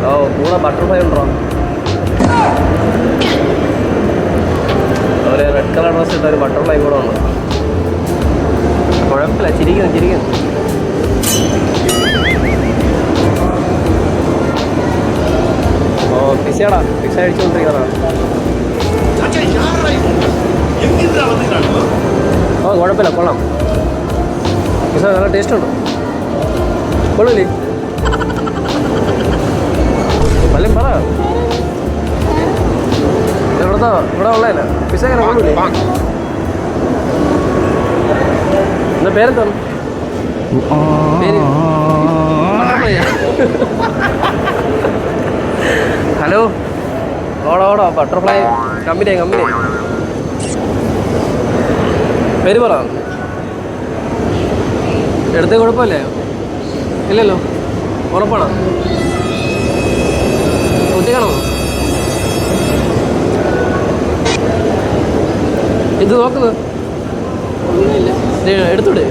ഓ കൂടെ ബട്ടർഫ്ലൈ ഉണ്ടോ? ഒരു റെഡ് കളർ ഡ്രസ് ഇട്ട ഒരു ബട്ടർഫ്ലൈ കൂടെ ഉണ്ട്. കുഴപ്പമില്ല, ചിരിക്കുന്നു. ഓ പിസയാടാ, പിസ അടിച്ചുകൊണ്ടിരിക്കുന്നതാണ്. ഓ കുഴപ്പമില്ല, കൊള്ളാം. പിസ നല്ല ടേസ്റ്റ് ഉണ്ട്. കൊള്ളില്ലേ? വല്ലതും പറ. ഇവിടെ ഉള്ളതല്ല പിസ എങ്ങനെ കൊള്ളൂലേ? എന്താ പേരെന്താണ്? ഹലോ, ഓടോ ബട്ടർഫ്ലൈ കമ്പനി പേര് പറ. എടുത്ത കുഴപ്പമില്ലേ? ഇല്ലല്ലോ, ഉറപ്പാണോ? ഒറ്റക്കാണോ? ഇത് നോക്കുന്നത് എടുത്തൂടെ?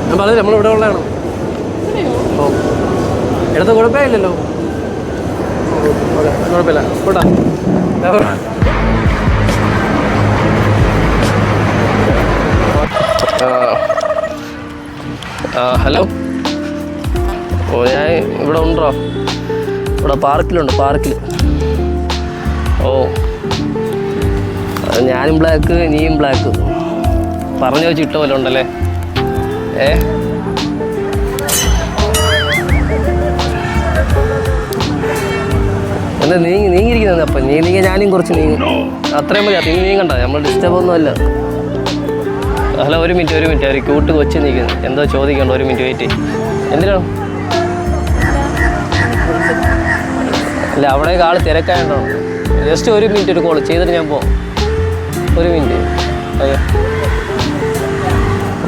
ഞാൻ പറഞ്ഞത് നമ്മളിവിടെ ഉള്ളതാണോ? ഓ എടുത്ത കുഴപ്പമില്ലല്ലോ. ഓക്കെ, കുഴപ്പമില്ല. കൂട്ടാ ഹലോ. ഓ ഞാൻ ഇവിടെ ഉണ്ടോ? ഇവിടെ പാർക്കിൽ. ഓ ഞാനും ബ്ലാക്ക്, നീയും ബ്ലാക്ക്. പറഞ്ഞു വെച്ച് ഇട്ട പോലെ ഉണ്ടല്ലേ? എന്താ നീങ്ങിയിരിക്കുന്നത്? അപ്പം നീങ്ങി ഞാനും കുറച്ച് നീങ്ങും. അത്രയും മതി. അപ്പം നീങ്ങണ്ട, നമ്മൾ ഡിസ്റ്റർബ് ഒന്നുമല്ല. ഹലോ, ഒരു മിനിറ്റ്. ഒരു ക്യൂട്ട് കൊച്ചു നിൽക്കുന്നു. എന്തോ ചോദിക്കണ്ട, ഒരു മിനിറ്റ് വെയിറ്റ്. എന്തിനാണ്? അല്ല, അവിടേക്ക് ആൾ തിരക്കായതുകൊണ്ടോ? ജസ്റ്റ് ഒരു മിനിറ്റ്, ഒരു കോൾ ചെയ്തിട്ട് ഞാൻ പോവാം. ഒരു മിനിറ്റ്. അയ്യോ,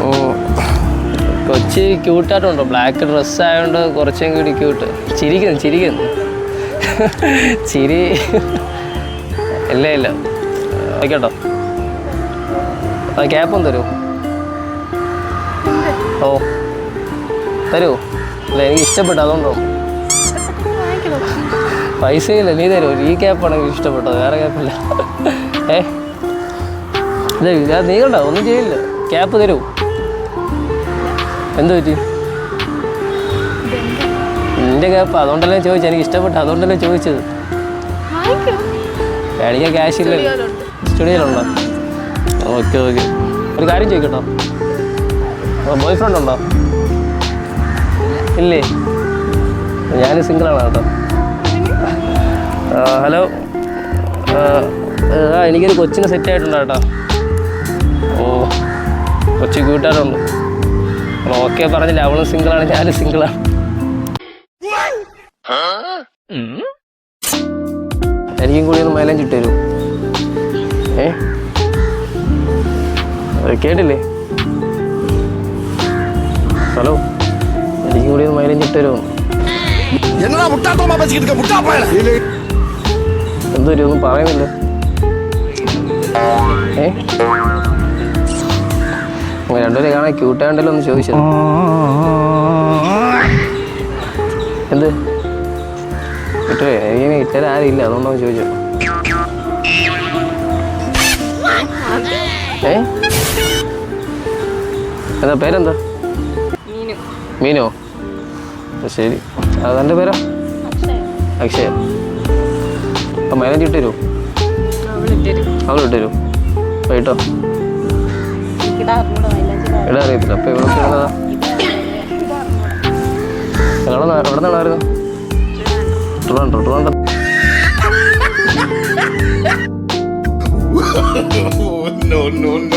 ഓ കൊച്ചി ക്യൂട്ടായിട്ടുണ്ടോ? ബ്ലാക്ക് ഡ്രസ്സ് ആയതുകൊണ്ട് കുറച്ചും കൂടി ക്യൂട്ട്. ചിരിക്കുന്നു. ചിരി ഇല്ല. ഓക്കേട്ടോ. ക്യാപ്പൊന്ന് തരുമോ? ഓ തരുമോ? അല്ല, എനിക്ക് ഇഷ്ടപ്പെട്ടു, അതുകൊണ്ടോ. പൈസയില്ല, നീ തരുമോ? ഈ ക്യാപ്പാണ് എനിക്ക് ഇഷ്ടപ്പെട്ടത്, വേറെ ക്യാപ്പില്ല. ഇല്ല നീ കണ്ടോ, ഒന്നും ചെയ്യില്ല. ക്യാപ്പ് തരൂ. എന്ത് പറ്റി? നിന്റെ ക്യാപ്പ്, അതുകൊണ്ടല്ലേ ചോദിച്ചത്. എനിക്ക് ഇഷ്ടപ്പെട്ടു, അതുകൊണ്ടല്ലേ ചോദിച്ചത്. മേടിക്കാൻ ക്യാഷ് ഇല്ല. സ്റ്റുഡിയോയിലുണ്ടോ? ഓക്കെ. ഒരു കാര്യം ചോദിക്കട്ടോ, ബോയ് ഫ്രണ്ട് ഉണ്ടോ? ഇല്ലേ? ഞാൻ സിംഗിളാണ് കേട്ടോ. ഹലോ, എനിക്കൊരു കൊച്ചിനെ സെറ്റായിട്ടുണ്ട് കേട്ടോ. ഓ കൊച്ചു ക്യൂട്ടായിട്ടുണ്ട്. ഓക്കെ പറഞ്ഞില്ല, അവളും സിംഗിളാണ്, ഞാനും സിംഗിളാണ്. എനിക്കും കൂടി ഒന്ന് മൈലേജ് ഇട്ട് തരൂ. കേട്ടില്ലേ? ഹലോ, എനിക്കും കൂടി ഒന്ന് മൈലേജ് ഇട്ട് തരുമോ? എന്തോ ഒന്നും പറയുന്നില്ല. രണ്ടുപേരെ കാണാൻ ക്യൂട്ടാണ്ടല്ലോ ഒന്ന് ചോദിച്ചത്. എന്ത് ഇട്ടേ? എനിക്ക് ഇട്ടേ ആരും ഇല്ല, അതുകൊണ്ടാണ് ചോദിച്ചത്. എന്താ പേരെന്താ? മീനോ? ശരി. അതെൻ്റെ പേരാ അക്ഷയ. അപ്പം മൈലേജ് ഇട്ട് തരുമോ? അവൾ ഇട്ട് തരുമോ? കേട്ടോ, ഇടാൻ അറിയത്തില്ല. അപ്പം ഇവിടെ ചെയ്യുന്നതാ? എവിടെ നിന്നായിരുന്നു? ട്രിവാൻഡ്രം. No.